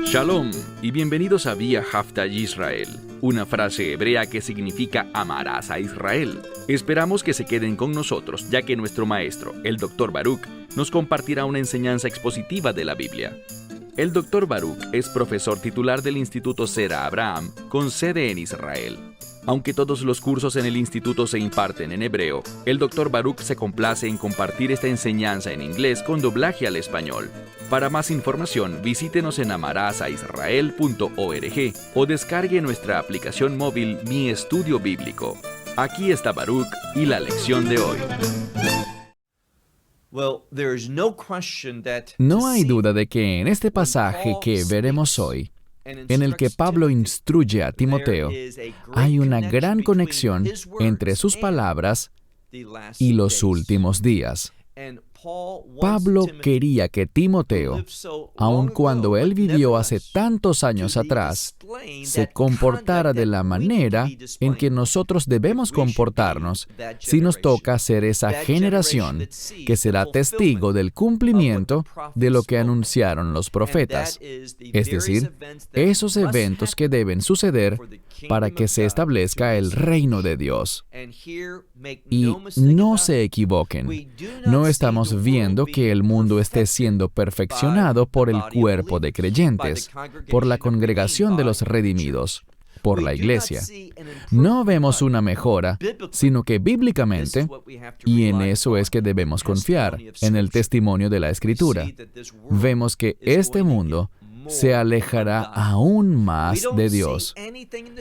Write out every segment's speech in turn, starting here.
Shalom y bienvenidos a Vía Haftaj Israel, una frase hebrea que significa amarás a Israel. Esperamos que se queden con nosotros, ya que nuestro maestro, el Dr. Baruch, nos compartirá una enseñanza expositiva de la Biblia. El Dr. Baruch es profesor titular del Instituto Zera Abraham, con sede en Israel. Aunque todos los cursos en el instituto se imparten en hebreo, el Dr. Baruch se complace en compartir esta enseñanza en inglés con doblaje al español. Para más información, visítenos en amarasaisrael.org o descargue nuestra aplicación móvil Mi Estudio Bíblico. Aquí está Baruch y la lección de hoy. No hay duda de que en este pasaje que veremos hoy, en el que Pablo instruye a Timoteo, hay una gran conexión entre sus palabras y los últimos días. Pablo quería que Timoteo, aun cuando él vivió hace tantos años atrás, se comportara de la manera en que nosotros debemos comportarnos si nos toca ser esa generación que será testigo del cumplimiento de lo que anunciaron los profetas, es decir, esos eventos que deben suceder para que se establezca el reino de Dios. Y no se equivoquen, no estamos viendo que el mundo esté siendo perfeccionado por el cuerpo de creyentes, por la congregación de los redimidos, por la iglesia. No vemos una mejora, sino que bíblicamente, y en eso es que debemos confiar, en el testimonio de la Escritura, vemos que este mundo se alejará aún más de Dios.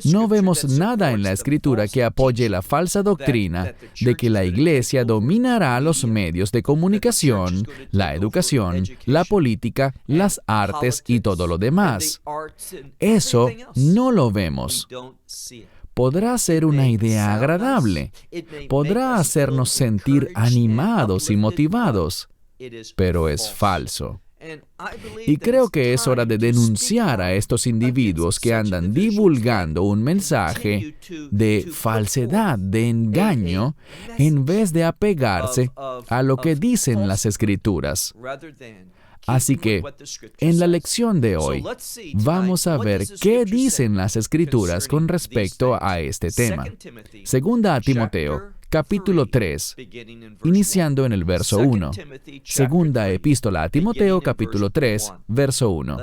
No vemos nada en la Escritura que apoye la falsa doctrina de que la Iglesia dominará los medios de comunicación, la educación, la política, las artes y todo lo demás. Eso no lo vemos. Podrá ser una idea agradable, podrá hacernos sentir animados y motivados, pero es falso. Y creo que es hora de denunciar a estos individuos que andan divulgando un mensaje de falsedad, de engaño, en vez de apegarse a lo que dicen las Escrituras. Así que, en la lección de hoy, vamos a ver qué dicen las Escrituras con respecto a este tema. Segunda a Timoteo, capítulo 3, iniciando en el verso 1. Segunda epístola a Timoteo, capítulo 3, verso 1.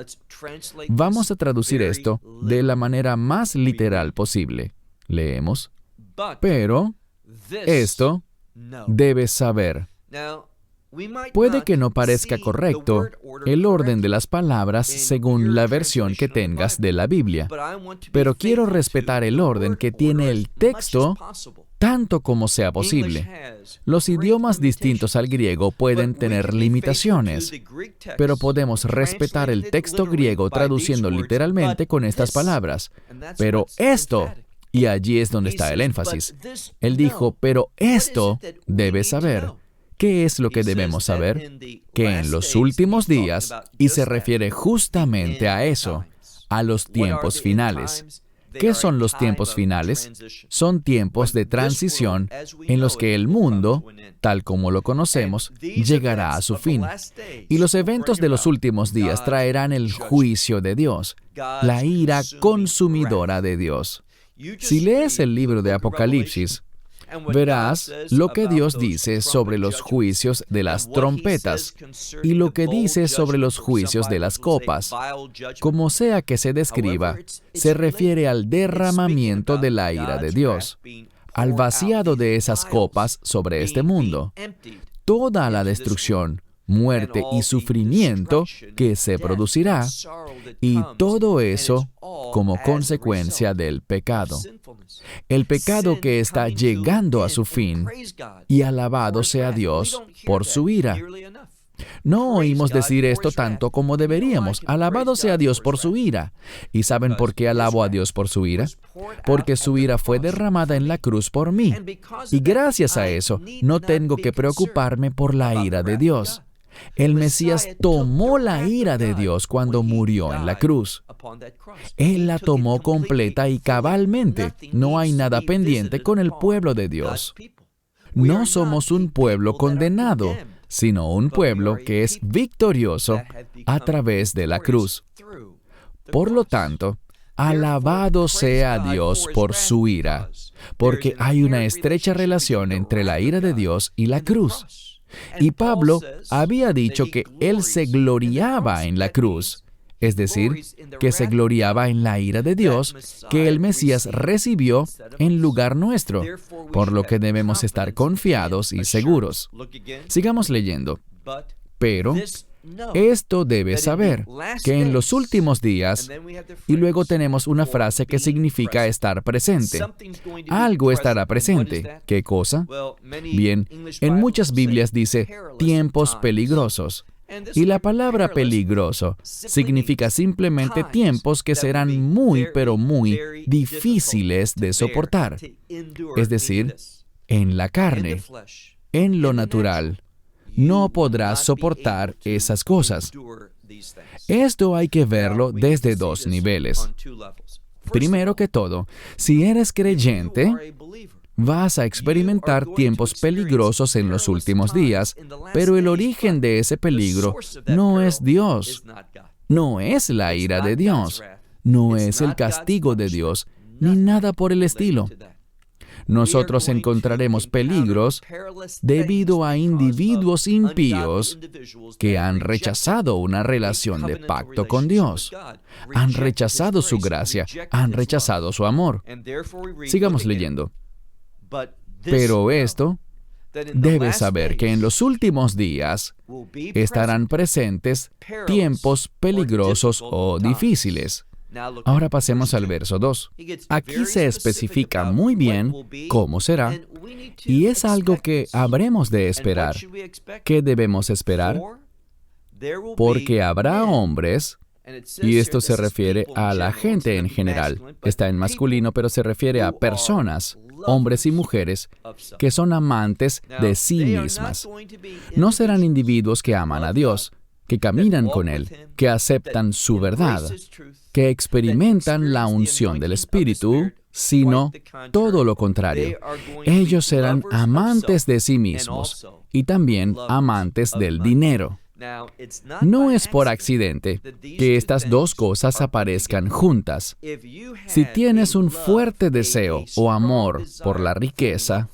Vamos a traducir esto de la manera más literal posible. Leemos: pero esto debes saber. Puede que no parezca correcto el orden de las palabras según la versión que tengas de la Biblia, pero quiero respetar el orden que tiene el texto tanto como sea posible. Los idiomas distintos al griego pueden tener limitaciones, pero podemos respetar el texto griego traduciendo literalmente con estas palabras. Pero esto, y allí es donde está el énfasis. Él dijo, pero esto debes saber. ¿Qué es lo que debemos saber? Que en los últimos días, y se refiere justamente a eso, a los tiempos finales. ¿Qué son los tiempos finales? Son tiempos de transición en los que el mundo, tal como lo conocemos, llegará a su fin. Y los eventos de los últimos días traerán el juicio de Dios, la ira consumidora de Dios. Si lees el libro de Apocalipsis, verás lo que Dios dice sobre los juicios de las trompetas y lo que dice sobre los juicios de las copas. Como sea que se describa, se refiere al derramamiento de la ira de Dios, al vaciado de esas copas sobre este mundo, toda la destrucción, muerte y sufrimiento que se producirá, y todo eso como consecuencia del pecado. El pecado que está llegando a su fin, y alabado sea Dios por su ira. No oímos decir esto tanto como deberíamos. Alabado sea Dios por su ira. ¿Y saben por qué alabo a Dios por su ira? Porque su ira fue derramada en la cruz por mí. Y gracias a eso, no tengo que preocuparme por la ira de Dios. El Mesías tomó la ira de Dios cuando murió en la cruz. Él la tomó completa y cabalmente. No hay nada pendiente con el pueblo de Dios. No somos un pueblo condenado, sino un pueblo que es victorioso a través de la cruz. Por lo tanto, alabado sea Dios por su ira, porque hay una estrecha relación entre la ira de Dios y la cruz. Y Pablo había dicho que él se gloriaba en la cruz, es decir, que se gloriaba en la ira de Dios que el Mesías recibió en lugar nuestro, por lo que debemos estar confiados y seguros. Sigamos leyendo. Pero esto debe saber, que en los últimos días, y luego tenemos una frase que significa estar presente. Algo estará presente. ¿Qué cosa? Bien, en muchas Biblias dice tiempos peligrosos. Y la palabra peligroso significa simplemente tiempos que serán muy, pero muy difíciles de soportar. Es decir, en la carne, en lo natural, no podrás soportar esas cosas. Esto hay que verlo desde dos niveles. Primero que todo, si eres creyente, vas a experimentar tiempos peligrosos en los últimos días, pero el origen de ese peligro no es Dios, no es la ira de Dios, no es el castigo de Dios, ni nada por el estilo. Nosotros encontraremos peligros debido a individuos impíos que han rechazado una relación de pacto con Dios, han rechazado su gracia, han rechazado su amor. Sigamos leyendo. Pero esto, debes saber que en los últimos días estarán presentes tiempos peligrosos o difíciles. Ahora pasemos al verso 2. Aquí se especifica muy bien cómo será, y es algo que habremos de esperar. ¿Qué debemos esperar? Porque habrá hombres, y esto se refiere a la gente en general. Está en masculino, pero se refiere a personas, hombres y mujeres, que son amantes de sí mismas. No serán individuos que aman a Dios, que caminan con Él, que aceptan su verdad, que experimentan la unción del Espíritu, sino todo lo contrario. Ellos serán amantes de sí mismos y también amantes del dinero. No es por accidente que estas dos cosas aparezcan juntas. Si tienes un fuerte deseo o amor por la riqueza,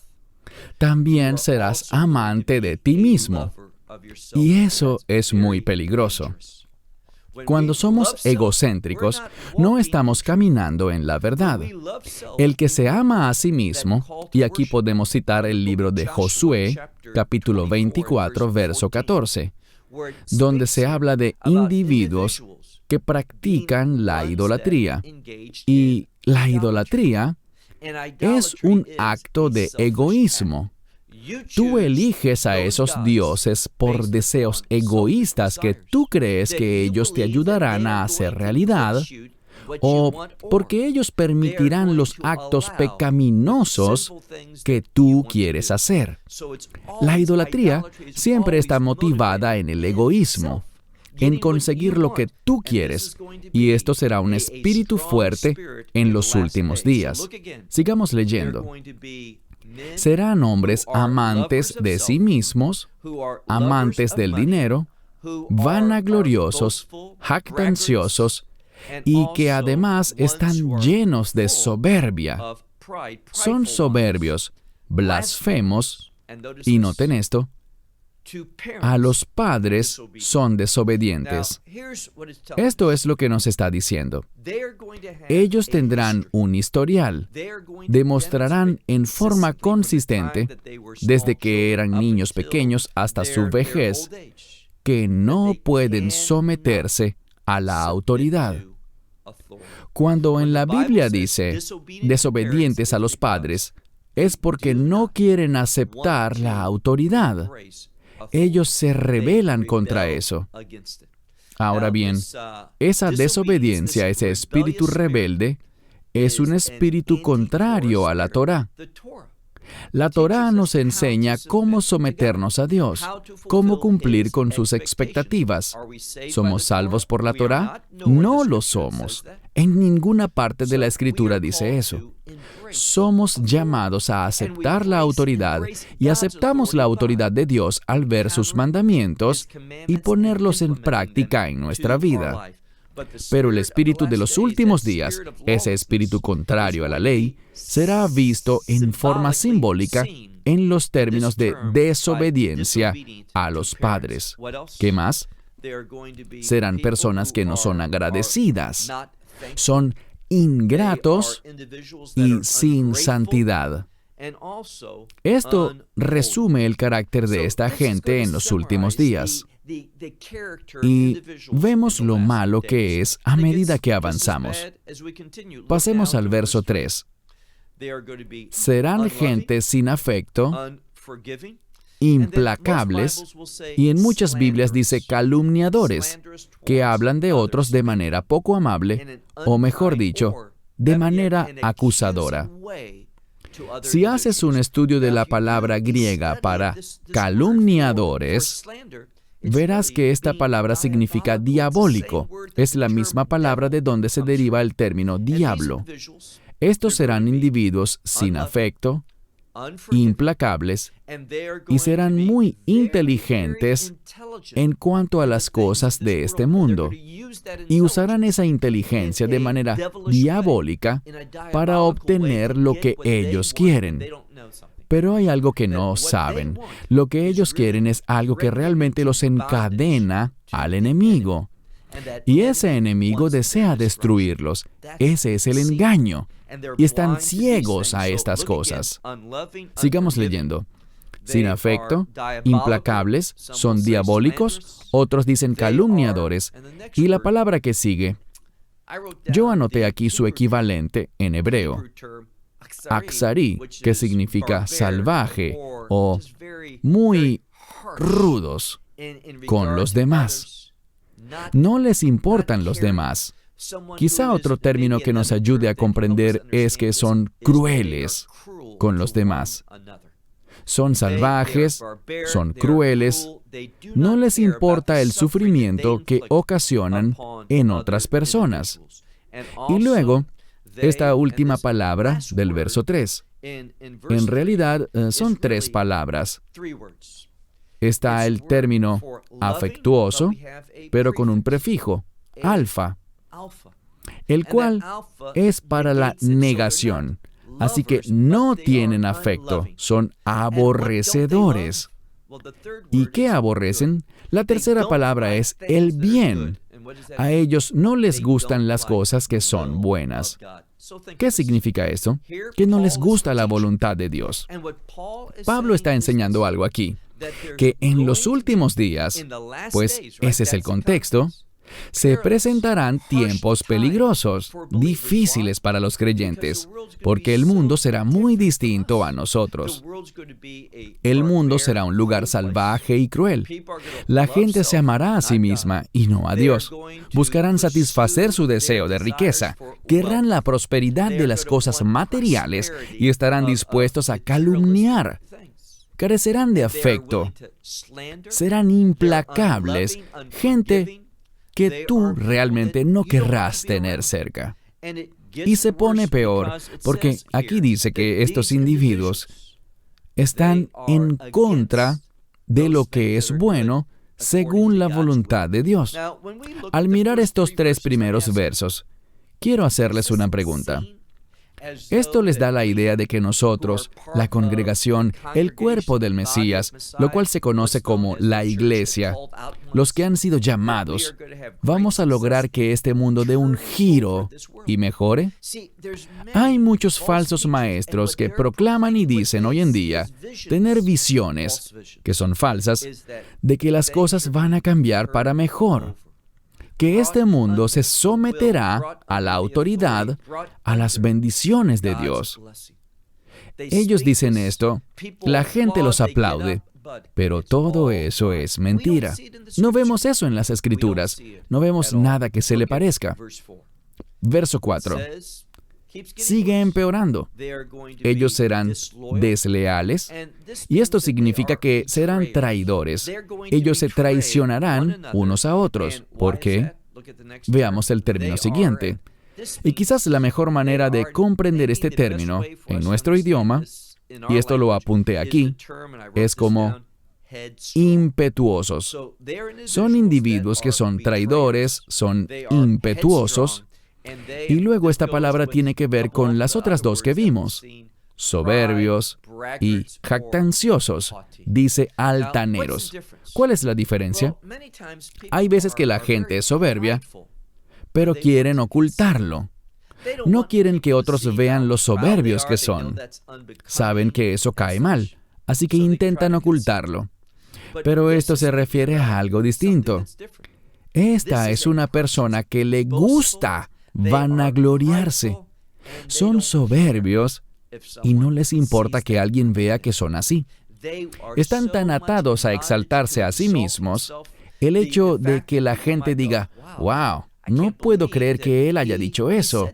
también serás amante de ti mismo. Y eso es muy peligroso. Cuando somos egocéntricos, no estamos caminando en la verdad. El que se ama a sí mismo, y aquí podemos citar el libro de Josué, capítulo 24, verso 14, donde se habla de individuos que practican la idolatría. Y la idolatría es un acto de egoísmo. Tú eliges a esos dioses por deseos egoístas que tú crees que ellos te ayudarán a hacer realidad, o porque ellos permitirán los actos pecaminosos que tú quieres hacer. La idolatría siempre está motivada en el egoísmo, en conseguir lo que tú quieres, y esto será un espíritu fuerte en los últimos días. Sigamos leyendo. Serán hombres amantes de sí mismos, amantes del dinero, vanagloriosos, jactanciosos, y que además están llenos de soberbia. Son soberbios, blasfemos, y noten esto, a los padres son desobedientes. Esto es lo que nos está diciendo. Ellos tendrán un historial. Demostrarán en forma consistente, desde que eran niños pequeños hasta su vejez, que no pueden someterse a la autoridad. Cuando en la Biblia dice desobedientes a los padres, es porque no quieren aceptar la autoridad. Ellos se rebelan contra eso. Ahora bien, esa desobediencia, ese espíritu rebelde, es un espíritu contrario a la Torá. La Torá nos enseña cómo someternos a Dios, cómo cumplir con sus expectativas. ¿Somos salvos por la Torá? No lo somos. En ninguna parte de la Escritura dice eso. Somos llamados a aceptar la autoridad y aceptamos la autoridad de Dios al ver sus mandamientos y ponerlos en práctica en nuestra vida. Pero el espíritu de los últimos días, ese espíritu contrario a la ley, será visto en forma simbólica en los términos de desobediencia a los padres. ¿Qué más? Serán personas que no son agradecidas, son ingratos y sin santidad. Esto resume el carácter de esta gente en los últimos días. Y vemos lo malo que es a medida que avanzamos. Pasemos al verso 3. Serán gente sin afecto, implacables, y en muchas Biblias dice calumniadores, que hablan de otros de manera poco amable, o mejor dicho, de manera acusadora. Si haces un estudio de la palabra griega para calumniadores, verás que esta palabra significa diabólico. Es la misma palabra de donde se deriva el término diablo. Estos serán individuos sin afecto, implacables, y serán muy inteligentes en cuanto a las cosas de este mundo, y usarán esa inteligencia de manera diabólica para obtener lo que ellos quieren. Pero hay algo que no saben. Lo que ellos quieren es algo que realmente los encadena al enemigo. Y ese enemigo desea destruirlos. Ese es el engaño. Y están ciegos a estas cosas. Sigamos leyendo. Sin afecto, implacables, son diabólicos, otros dicen calumniadores. Y la palabra que sigue, yo anoté aquí su equivalente en hebreo. Aksari, que significa salvaje o muy rudos con los demás. No les importan los demás. Quizá otro término que nos ayude a comprender es que son crueles con los demás. Son salvajes, son crueles, no les importa el sufrimiento que ocasionan en otras personas. Y luego, esta última palabra del verso 3. En realidad, son 3 palabras. Está el término afectuoso, pero con un prefijo, alfa, el cual es para la negación. Así que no tienen afecto, son aborrecedores. ¿Y qué aborrecen? La tercera palabra es el bien. A ellos no les gustan las cosas que son buenas. ¿Qué significa eso? Que no les gusta la voluntad de Dios. Pablo está enseñando algo aquí, que en los últimos días, pues ese es el contexto, se presentarán tiempos peligrosos, difíciles para los creyentes, porque el mundo será muy distinto a nosotros. El mundo será un lugar salvaje y cruel. La gente se amará a sí misma y no a Dios. Buscarán satisfacer su deseo de riqueza, querrán la prosperidad de las cosas materiales y estarán dispuestos a calumniar. Carecerán de afecto. Serán implacables, gente que tú realmente no querrás tener cerca. Y se pone peor, porque aquí dice que estos individuos están en contra de lo que es bueno según la voluntad de Dios. Al mirar estos 3 primeros versos, quiero hacerles una pregunta. Esto les da la idea de que nosotros, la congregación, el cuerpo del Mesías, lo cual se conoce como la iglesia, los que han sido llamados, vamos a lograr que este mundo dé un giro y mejore. Hay muchos falsos maestros que proclaman y dicen hoy en día tener visiones, que son falsas, de que las cosas van a cambiar para mejor, que este mundo se someterá a la autoridad, a las bendiciones de Dios. Ellos dicen esto, la gente los aplaude, pero todo eso es mentira. No vemos eso en las Escrituras, no vemos nada que se le parezca. Verso 4. Sigue empeorando. Ellos serán desleales, y esto significa que serán traidores. Ellos se traicionarán unos a otros. ¿Por qué? Veamos el término siguiente. Y quizás la mejor manera de comprender este término en nuestro idioma, y esto lo apunté aquí, es como impetuosos. Son individuos que son traidores, son impetuosos, y luego esta palabra tiene que ver con las otras dos que vimos, soberbios y jactanciosos. Dice altaneros. ¿Cuál es la diferencia? Hay veces que la gente es soberbia, pero quieren ocultarlo. No quieren que otros vean los soberbios que son. Saben que eso cae mal, así que intentan ocultarlo. Pero esto se refiere a algo distinto. Esta es una persona que le gusta vanagloriarse. Son soberbios y no les importa que alguien vea que son así. Están tan atados a exaltarse a sí mismos, el hecho de que la gente diga, wow, no puedo creer que él haya dicho eso.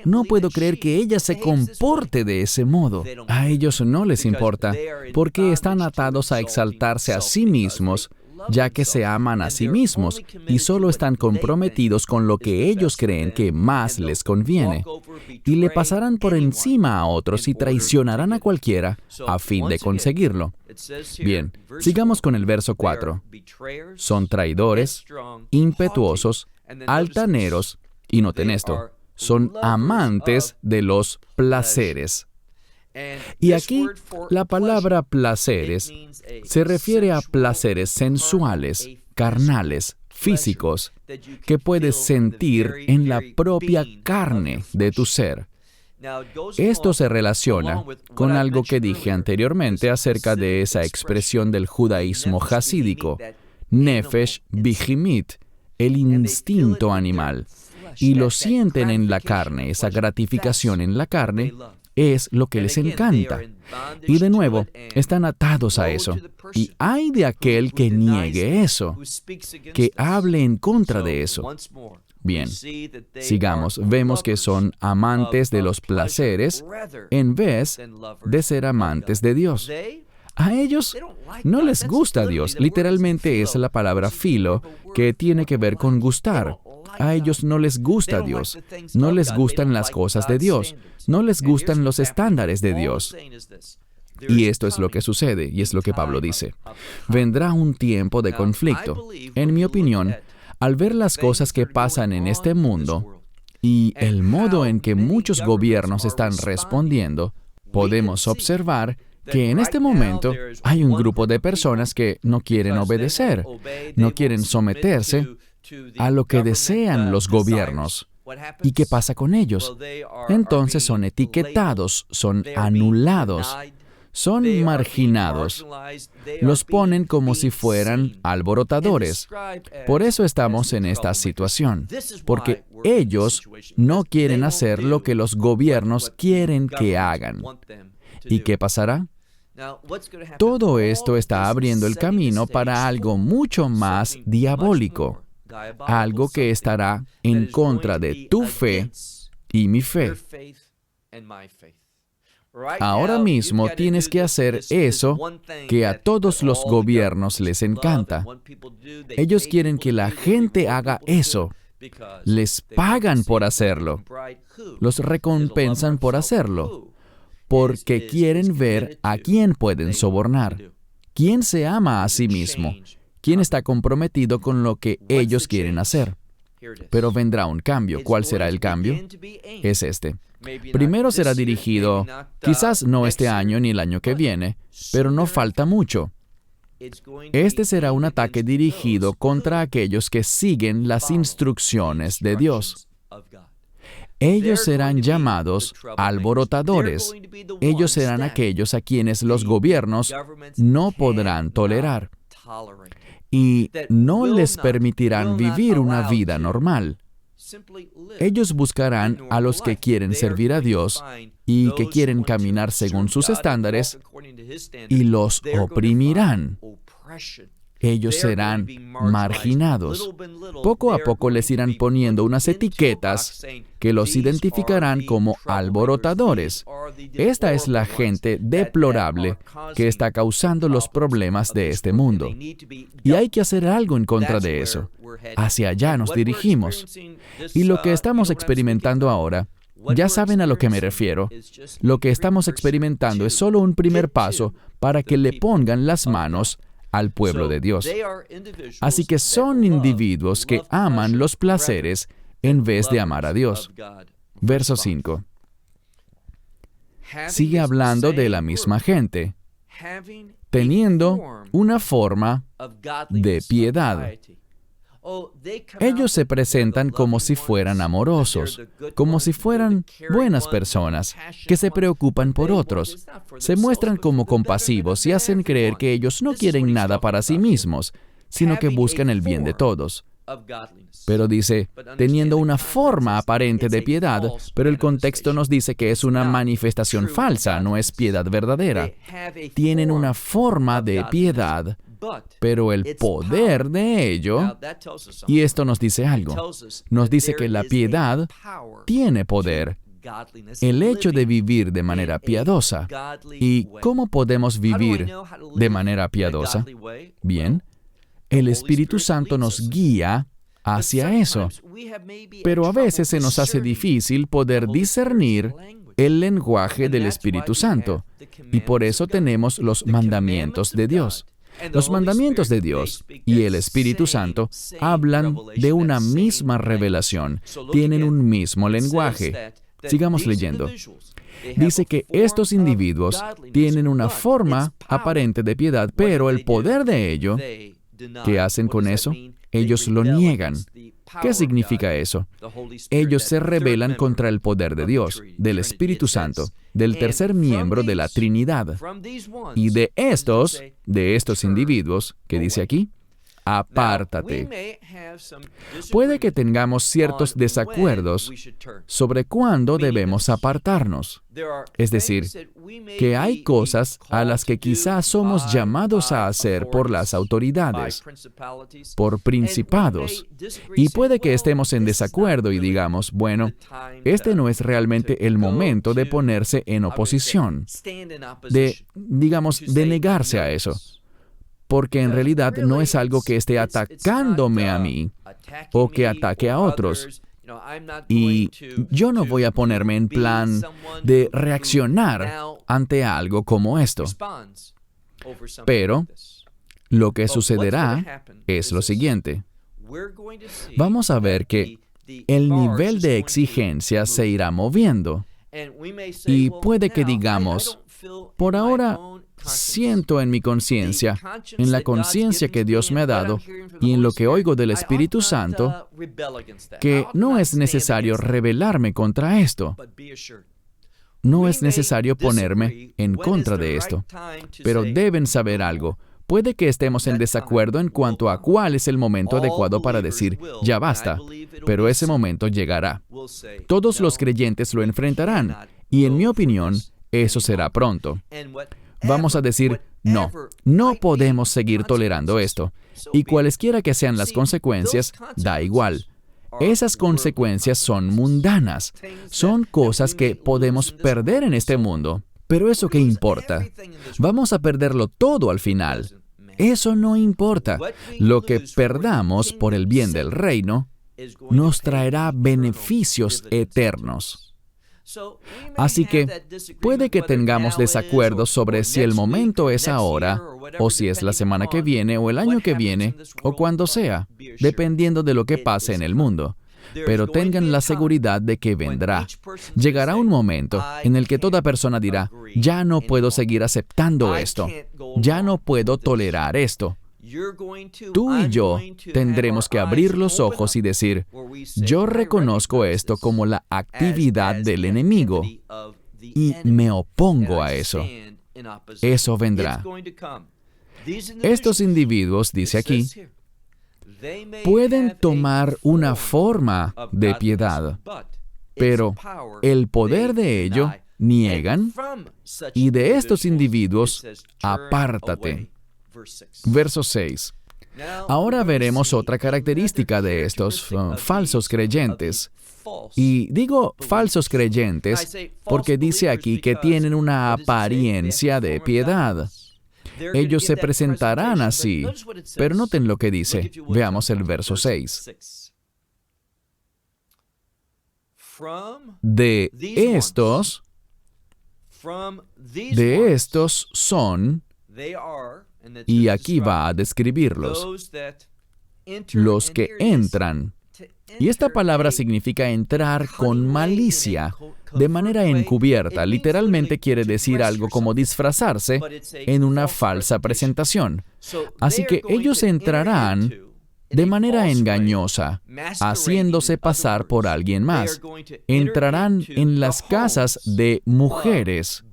No puedo creer que ella se comporte de ese modo. A ellos no les importa, porque están atados a exaltarse a sí mismos, ya que se aman a sí mismos y solo están comprometidos con lo que ellos creen que más les conviene. Y le pasarán por encima a otros y traicionarán a cualquiera a fin de conseguirlo. Bien, sigamos con el verso 4. Son traidores, impetuosos, altaneros, y noten esto, son amantes de los placeres. Y aquí, la palabra placeres se refiere a placeres sensuales, carnales, físicos, que puedes sentir en la propia carne de tu ser. Esto se relaciona con algo que dije anteriormente acerca de esa expresión del judaísmo hasídico, nefesh bihimit, el instinto animal, y lo sienten en la carne, esa gratificación en la carne, es lo que les encanta. Y de nuevo, están atados a eso. Y hay de aquel que niegue eso, que hable en contra de eso. Bien, sigamos. Vemos que son amantes de los placeres en vez de ser amantes de Dios. A ellos no les gusta Dios. Literalmente es la palabra filo, que tiene que ver con gustar. A ellos no les gusta Dios. No les gustan las cosas de Dios. No les gustan los estándares de Dios. Y esto es lo que sucede, y es lo que Pablo dice. Vendrá un tiempo de conflicto. En mi opinión, al ver las cosas que pasan en este mundo y el modo en que muchos gobiernos están respondiendo, podemos observar que en este momento hay un grupo de personas que no quieren obedecer, no quieren someterse a lo que desean los gobiernos. ¿Y qué pasa con ellos? Entonces son etiquetados, son anulados, son marginados. Los ponen como si fueran alborotadores. Por eso estamos en esta situación, porque ellos no quieren hacer lo que los gobiernos quieren que hagan. ¿Y qué pasará? Todo esto está abriendo el camino para algo mucho más diabólico, algo que estará en contra de tu fe y mi fe. Ahora mismo tienes que hacer eso que a todos los gobiernos les encanta. Ellos quieren que la gente haga eso. Les pagan por hacerlo. Los recompensan por hacerlo. Porque quieren ver a quién pueden sobornar. ¿Quién se ama a sí mismo? ¿Quién está comprometido con lo que ellos quieren hacer? Pero vendrá un cambio. ¿Cuál será el cambio? Es este. Primero será dirigido, quizás no este año ni el año que viene, pero no falta mucho. Este será un ataque dirigido contra aquellos que siguen las instrucciones de Dios. Ellos serán llamados alborotadores. Ellos serán aquellos a quienes los gobiernos no podrán tolerar y no les permitirán vivir una vida normal. Ellos buscarán a los que quieren servir a Dios y que quieren caminar según sus estándares y los oprimirán. Ellos serán marginados. Poco a poco les irán poniendo unas etiquetas que los identificarán como alborotadores. Esta es la gente deplorable que está causando los problemas de este mundo. Y hay que hacer algo en contra de eso. Hacia allá nos dirigimos. Y lo que estamos experimentando ahora, ya saben a lo que me refiero. Lo que estamos experimentando es solo un primer paso para que le pongan las manos al pueblo de Dios. Así que son individuos que aman los placeres en vez de amar a Dios. Verso 5. Sigue hablando de la misma gente, teniendo una forma de piedad. Ellos se presentan como si fueran amorosos, como si fueran buenas personas, que se preocupan por otros. Se muestran como compasivos y hacen creer que ellos no quieren nada para sí mismos, sino que buscan el bien de todos. Pero dice, teniendo una forma aparente de piedad, pero el contexto nos dice que es una manifestación falsa, no es piedad verdadera. Tienen una forma de piedad, pero el poder de ello, y esto nos dice algo, nos dice que la piedad tiene poder. El hecho de vivir de manera piadosa. ¿Y cómo podemos vivir de manera piadosa? Bien, el Espíritu Santo nos guía hacia eso, pero a veces se nos hace difícil poder discernir el lenguaje del Espíritu Santo, y por eso tenemos los mandamientos de Dios. Los mandamientos de Dios y el Espíritu Santo hablan de una misma revelación, tienen un mismo lenguaje. Sigamos leyendo. Dice que estos individuos tienen una forma aparente de piedad, pero el poder de ello, ¿qué hacen con eso? Ellos lo niegan. ¿Qué significa eso? Ellos se rebelan contra el poder de Dios, del Espíritu Santo, del tercer miembro de la Trinidad. Y de estos individuos, ¿qué dice aquí? Apártate. Puede que tengamos ciertos desacuerdos sobre cuándo debemos apartarnos. Es decir, que hay cosas a las que quizás somos llamados a hacer por las autoridades, por principados, y puede que estemos en desacuerdo y digamos, bueno, este no es realmente el momento de ponerse en oposición, de negarse a eso. Porque en realidad no es algo que esté atacándome a mí o que ataque a otros. Y yo no voy a ponerme en plan de reaccionar ante algo como esto. Pero lo que sucederá es lo siguiente. Vamos a ver que el nivel de exigencia se irá moviendo. Y puede que digamos, por ahora siento en mi conciencia, en la conciencia que Dios me ha dado y en lo que oigo del Espíritu Santo, que no es necesario rebelarme contra esto. No es necesario ponerme en contra de esto. Pero deben saber algo. Puede que estemos en desacuerdo en cuanto a cuál es el momento adecuado para decir, ya basta, pero ese momento llegará. Todos los creyentes lo enfrentarán, y en mi opinión, eso será pronto. Vamos a decir, no podemos seguir tolerando esto, y cualesquiera que sean las consecuencias, da igual. Esas consecuencias son mundanas, son cosas que podemos perder en este mundo. Pero ¿eso qué importa? Vamos a perderlo todo al final. Eso no importa. Lo que perdamos por el bien del reino nos traerá beneficios eternos. Así que puede que tengamos desacuerdos sobre si el momento es ahora, o si es la semana que viene, o el año que viene, o cuando sea, dependiendo de lo que pase en el mundo. Pero tengan la seguridad de que vendrá. Llegará un momento en el que toda persona dirá, ya no puedo seguir aceptando esto, ya no puedo tolerar esto. Tú y yo tendremos que abrir los ojos y decir, yo reconozco esto como la actividad del enemigo y me opongo a eso. Eso vendrá. Estos individuos, dice aquí, pueden tomar una forma de piedad, pero el poder de ello niegan, y de estos individuos, apártate. Verso 6. Ahora veremos otra característica de estos falsos creyentes. Y digo falsos creyentes porque dice aquí que tienen una apariencia de piedad. Ellos se presentarán así, pero noten lo que dice. Veamos el verso 6. De estos son, Y aquí va a describirlos. Los que entran. Y esta palabra significa entrar con malicia, de manera encubierta. Literalmente quiere decir algo como disfrazarse en una falsa presentación. Así que ellos entrarán de manera engañosa, haciéndose pasar por alguien más. Entrarán en las casas de mujeres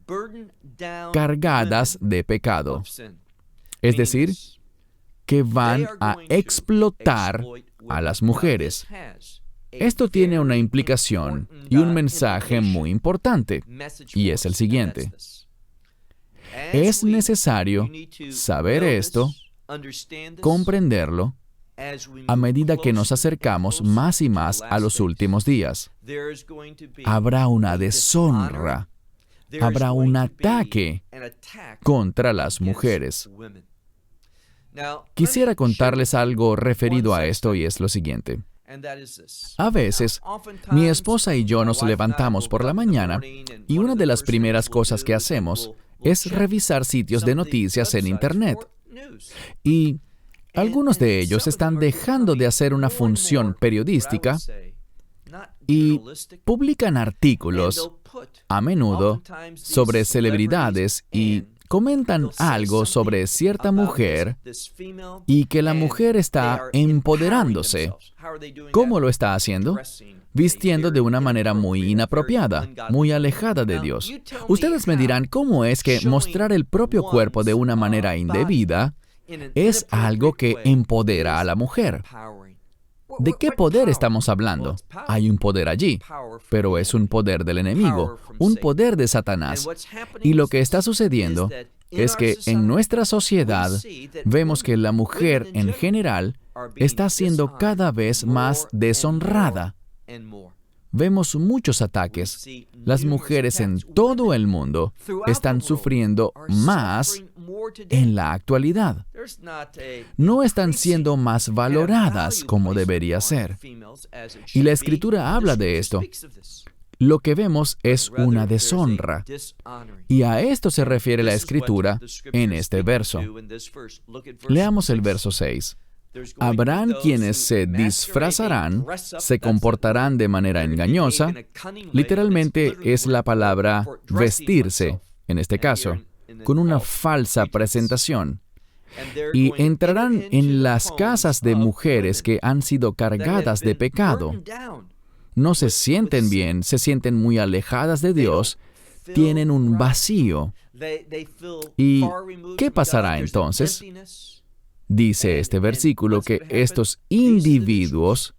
cargadas de pecado. Es decir, que van a explotar a las mujeres. Esto tiene una implicación y un mensaje muy importante, y es el siguiente. Es necesario saber esto, comprenderlo, a medida que nos acercamos más y más a los últimos días. Habrá una deshonra, habrá un ataque contra las mujeres. Quisiera contarles algo referido a esto y es lo siguiente. A veces, mi esposa y yo nos levantamos por la mañana y una de las primeras cosas que hacemos es revisar sitios de noticias en Internet. Y algunos de ellos están dejando de hacer una función periodística y publican artículos, a menudo, sobre celebridades y comentan algo sobre cierta mujer y que la mujer está empoderándose. ¿Cómo lo está haciendo? Vistiendo de una manera muy inapropiada, muy alejada de Dios. Ustedes me dirán, ¿cómo es que mostrar el propio cuerpo de una manera indebida es algo que empodera a la mujer? ¿De qué poder estamos hablando? Hay un poder allí, pero es un poder del enemigo, un poder de Satanás. Y lo que está sucediendo es que en nuestra sociedad vemos que la mujer en general está siendo cada vez más deshonrada. Vemos muchos ataques. Las mujeres en todo el mundo están sufriendo más en la actualidad. No están siendo más valoradas como debería ser. Y la Escritura habla de esto. Lo que vemos es una deshonra. Y a esto se refiere la Escritura en este verso. Leamos el verso 6. Habrán quienes se disfrazarán, se comportarán de manera engañosa. Literalmente es la palabra vestirse, en este caso, con una falsa presentación. Y entrarán en las casas de mujeres que han sido cargadas de pecado. No se sienten bien, se sienten muy alejadas de Dios, tienen un vacío. ¿Y qué pasará entonces? Dice este versículo que estos individuos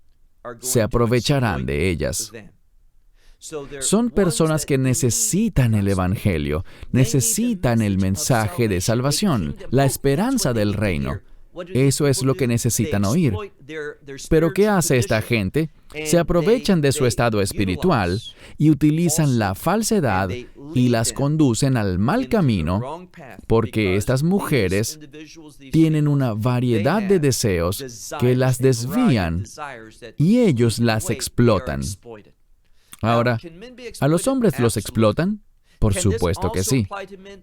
se aprovecharán de ellas. Son personas que necesitan el Evangelio, necesitan el mensaje de salvación, la esperanza del reino. Eso es lo que necesitan oír. Pero ¿qué hace esta gente? Se aprovechan de su estado espiritual y utilizan la falsedad y las conducen al mal camino porque estas mujeres tienen una variedad de deseos que las desvían y ellos las explotan. Ahora, ¿a los hombres los explotan? Por supuesto que sí.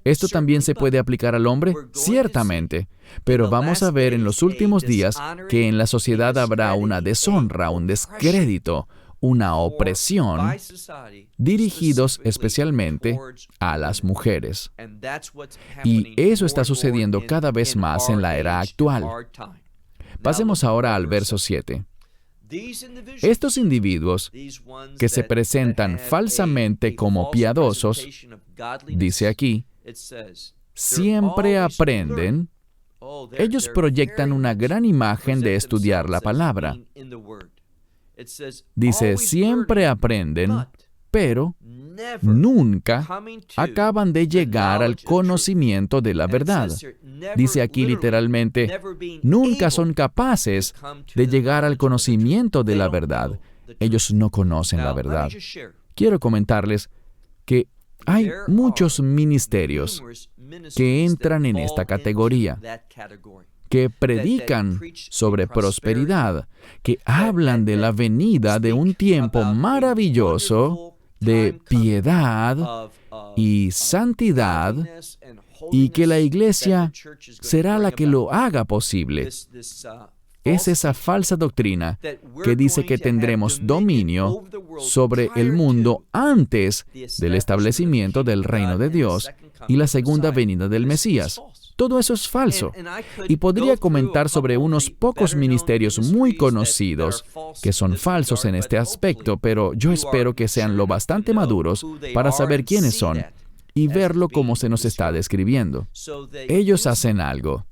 ¿Esto también se puede aplicar al hombre? Ciertamente. Pero vamos a ver en los últimos días que en la sociedad habrá una deshonra, un descrédito, una opresión, dirigidos especialmente a las mujeres. Y eso está sucediendo cada vez más en la era actual. Pasemos ahora al verso 7. Estos individuos que se presentan falsamente como piadosos, dice aquí, siempre aprenden. Ellos proyectan una gran imagen de estudiar la palabra. Dice, siempre aprenden, pero nunca acaban de llegar al conocimiento de la verdad. Dice aquí literalmente, nunca son capaces de llegar al conocimiento de la verdad. Ellos no conocen la verdad. Quiero comentarles que hay muchos ministerios que entran en esta categoría, que predican sobre prosperidad, que hablan de la venida de un tiempo maravilloso de piedad y santidad y que la iglesia será la que lo haga posible. Es esa falsa doctrina que dice que tendremos dominio sobre el mundo antes del establecimiento del reino de Dios y la segunda venida del Mesías. Todo eso es falso. Y podría comentar sobre unos pocos ministerios muy conocidos que son falsos en este aspecto, pero yo espero que sean lo bastante maduros para saber quiénes son y verlo como se nos está describiendo. Ellos hacen algo.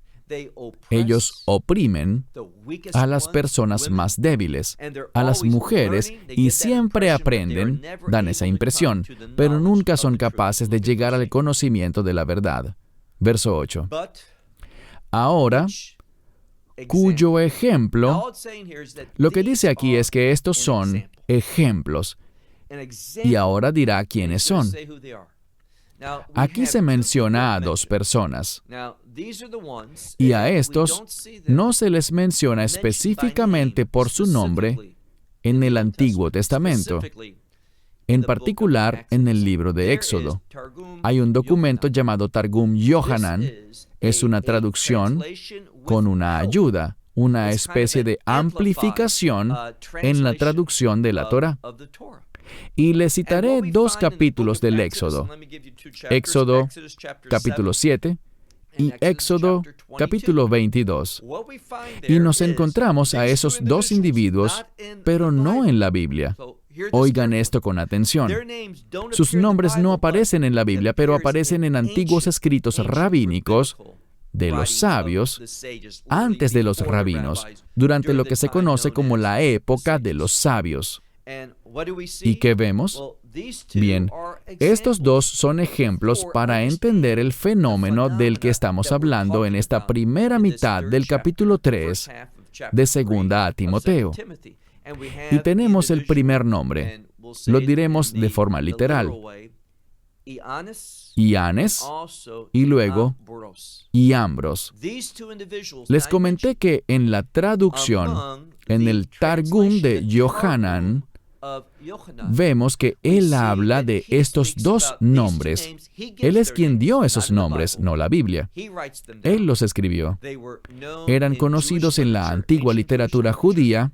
Ellos oprimen a las personas más débiles, a las mujeres, y siempre aprenden, dan esa impresión, pero nunca son capaces de llegar al conocimiento de la verdad. Verso 8. Ahora, cuyo ejemplo, lo que dice aquí es que estos son ejemplos, y ahora dirá quiénes son. Aquí se menciona a dos personas, y a estos no se les menciona específicamente por su nombre en el Antiguo Testamento. En particular, en el libro de Éxodo, hay un documento llamado Targum Yohanan. Es una traducción con una ayuda, una especie de amplificación en la traducción de la Torá. Y le citaré dos capítulos del Éxodo. Éxodo capítulo 7 y Éxodo capítulo 22. Y nos encontramos a esos dos individuos, pero no en la Biblia. Oigan esto con atención. Sus nombres no aparecen en la Biblia, pero aparecen en antiguos escritos rabínicos de los sabios, antes de los rabinos, durante lo que se conoce como la época de los sabios. ¿Y qué vemos? Bien, estos dos son ejemplos para entender el fenómeno del que estamos hablando en esta primera mitad del capítulo 3 de Segunda a Timoteo. Y tenemos el primer nombre. Lo diremos de forma literal. Ianes y luego Iambros. Les comenté que en la traducción, en el Targum de Yohanan, vemos que él habla de estos dos nombres. Él es quien dio esos nombres, no la Biblia. Él los escribió. Eran conocidos en la antigua literatura judía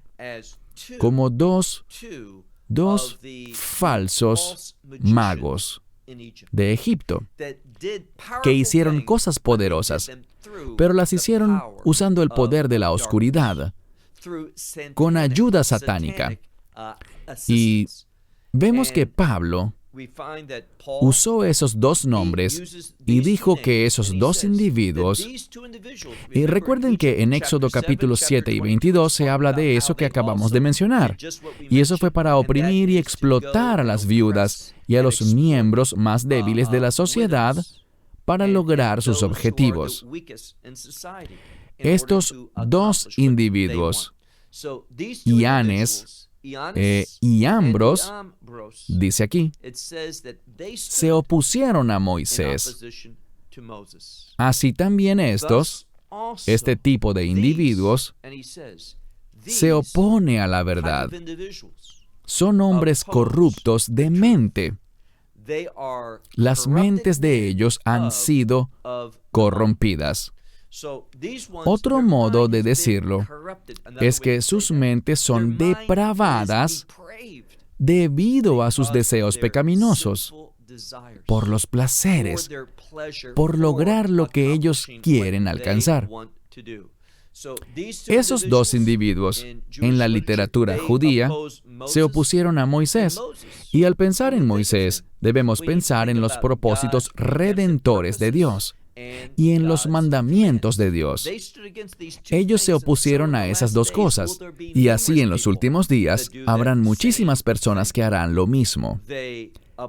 como dos falsos magos de Egipto, que hicieron cosas poderosas, pero las hicieron usando el poder de la oscuridad, con ayuda satánica. Y vemos que Pablo usó esos dos nombres y dijo que esos dos individuos, y recuerden que en Éxodo capítulo 7 y 22 se habla de eso que acabamos de mencionar, y eso fue para oprimir y explotar a las viudas y a los miembros más débiles de la sociedad para lograr sus objetivos. Estos dos individuos, Ianes y Iambros, dice aquí, se opusieron a Moisés. Así también este tipo de individuos, se opone a la verdad. Son hombres corruptos de mente. Las mentes de ellos han sido corrompidas. Otro modo de decirlo es que sus mentes son depravadas debido a sus deseos pecaminosos, por los placeres, por lograr lo que ellos quieren alcanzar. Esos dos individuos, en la literatura judía, se opusieron a Moisés, y al pensar en Moisés, debemos pensar en los propósitos redentores de Dios y en los mandamientos de Dios. Ellos se opusieron a esas dos cosas, y así en los últimos días habrán muchísimas personas que harán lo mismo.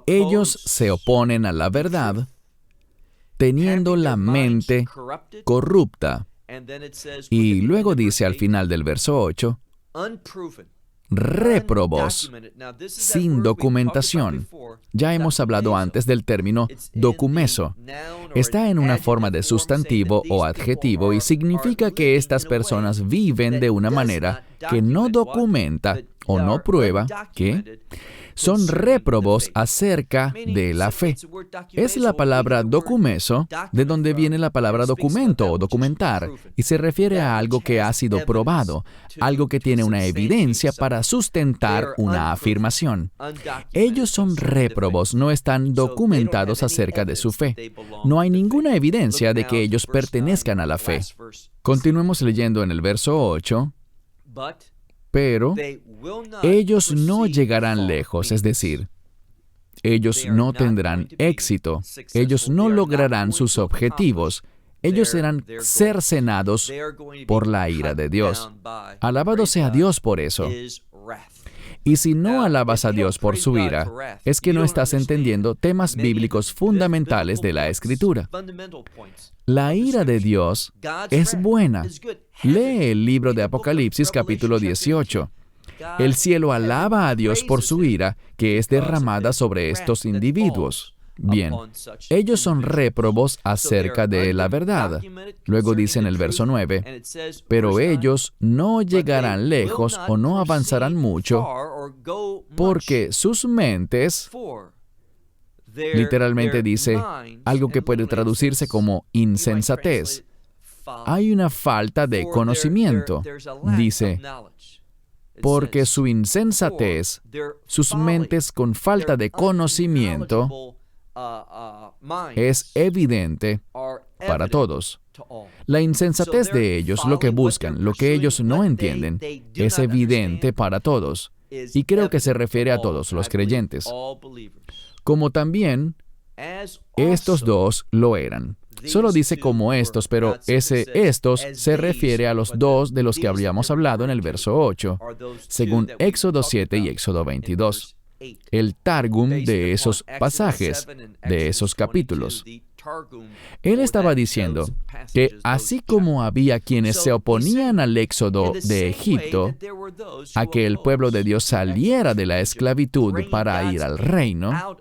Ellos se oponen a la verdad, teniendo la mente corrupta. Y luego dice al final del verso 8, réprobos, sin documentación. Ya hemos hablado antes del término documeso. Está en una forma de sustantivo o adjetivo y significa que estas personas viven de una manera que no documenta o no prueba que son réprobos acerca de la fe. Es la palabra documeso, de donde viene la palabra documento o documentar, y se refiere a algo que ha sido probado, algo que tiene una evidencia para sustentar una afirmación. Ellos son réprobos, no están documentados acerca de su fe. No hay ninguna evidencia de que ellos pertenezcan a la fe. Continuemos leyendo en el verso 8. Pero ellos no llegarán lejos, es decir, ellos no tendrán éxito, ellos no lograrán sus objetivos, ellos serán cercenados por la ira de Dios. Alabado sea Dios por eso. Y si no alabas a Dios por su ira, es que no estás entendiendo temas bíblicos fundamentales de la Escritura. La ira de Dios es buena. Lee el libro de Apocalipsis capítulo 18. El cielo alaba a Dios por su ira que es derramada sobre estos individuos. Bien, ellos son réprobos acerca de la verdad. Luego dice en el verso 9, pero ellos no llegarán lejos o no avanzarán mucho porque sus mentes, literalmente dice algo que puede traducirse como insensatez. Hay una falta de conocimiento. Dice, porque su insensatez, sus mentes con falta de conocimiento, es evidente para todos. La insensatez de ellos, lo que buscan, lo que ellos no entienden, es evidente para todos. Y creo que se refiere a todos los creyentes. Como también estos dos lo eran. Solo dice como estos, pero estos se refiere a los dos de los que habíamos hablado en el verso 8, según Éxodo 7 y Éxodo 22. El Targum de esos pasajes, de esos capítulos. Él estaba diciendo que así como había quienes se oponían al éxodo de Egipto, a que el pueblo de Dios saliera de la esclavitud para ir al reino,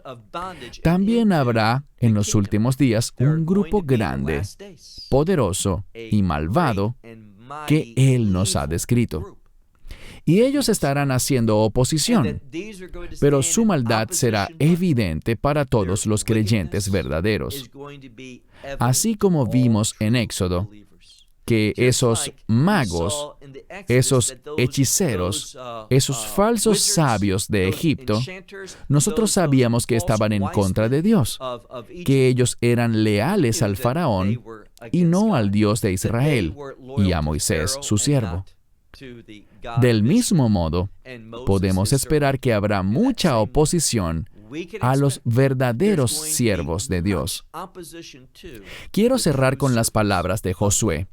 también habrá en los últimos días un grupo grande, poderoso y malvado que Él nos ha descrito. Y ellos estarán haciendo oposición, pero su maldad será evidente para todos los creyentes verdaderos. Así como vimos en Éxodo, que esos magos, esos hechiceros, esos falsos sabios de Egipto, nosotros sabíamos que estaban en contra de Dios, que ellos eran leales al faraón y no al Dios de Israel y a Moisés, su siervo. Del mismo modo, podemos esperar que habrá mucha oposición a los verdaderos siervos de Dios. Quiero cerrar con las palabras de Josué,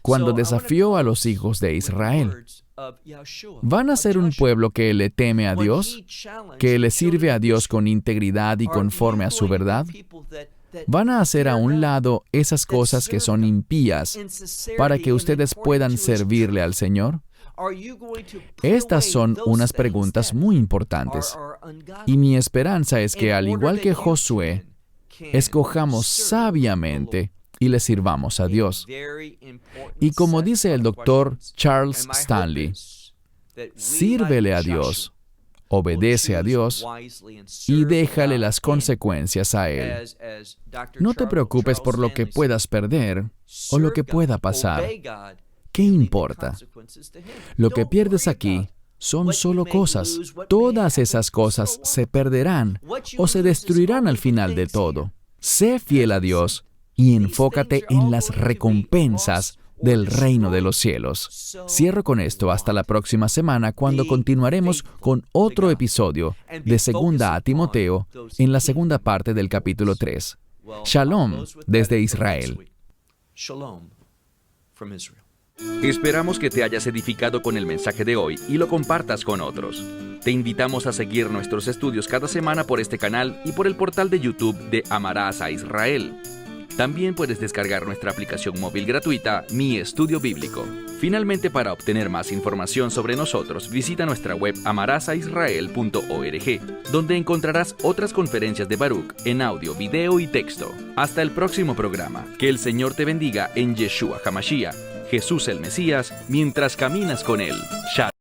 cuando desafió a los hijos de Israel. ¿Van a ser un pueblo que le teme a Dios, que le sirve a Dios con integridad y conforme a su verdad? ¿Van a hacer a un lado esas cosas que son impías para que ustedes puedan servirle al Señor? Estas son unas preguntas muy importantes. Y mi esperanza es que, al igual que Josué, escojamos sabiamente y le sirvamos a Dios. Y como dice el doctor Charles Stanley, sírvele a Dios, obedece a Dios y déjale las consecuencias a Él. No te preocupes por lo que puedas perder o lo que pueda pasar. ¿Qué importa? Lo que pierdes aquí son solo cosas. Todas esas cosas se perderán o se destruirán al final de todo. Sé fiel a Dios y enfócate en las recompensas del reino de los cielos. Cierro con esto hasta la próxima semana, cuando continuaremos con otro episodio de Segunda a Timoteo en la segunda parte del capítulo 3. Shalom desde Israel. Esperamos que te hayas edificado con el mensaje de hoy y lo compartas con otros. Te invitamos a seguir nuestros estudios cada semana por este canal y por el portal de YouTube de Amarás a Israel. También puedes descargar nuestra aplicación móvil gratuita, Mi Estudio Bíblico. Finalmente, para obtener más información sobre nosotros, visita nuestra web amarasaisrael.org, donde encontrarás otras conferencias de Baruch en audio, video y texto. Hasta el próximo programa. Que el Señor te bendiga en Yeshua HaMashiach, Jesús el Mesías, mientras caminas con Él. Shalom.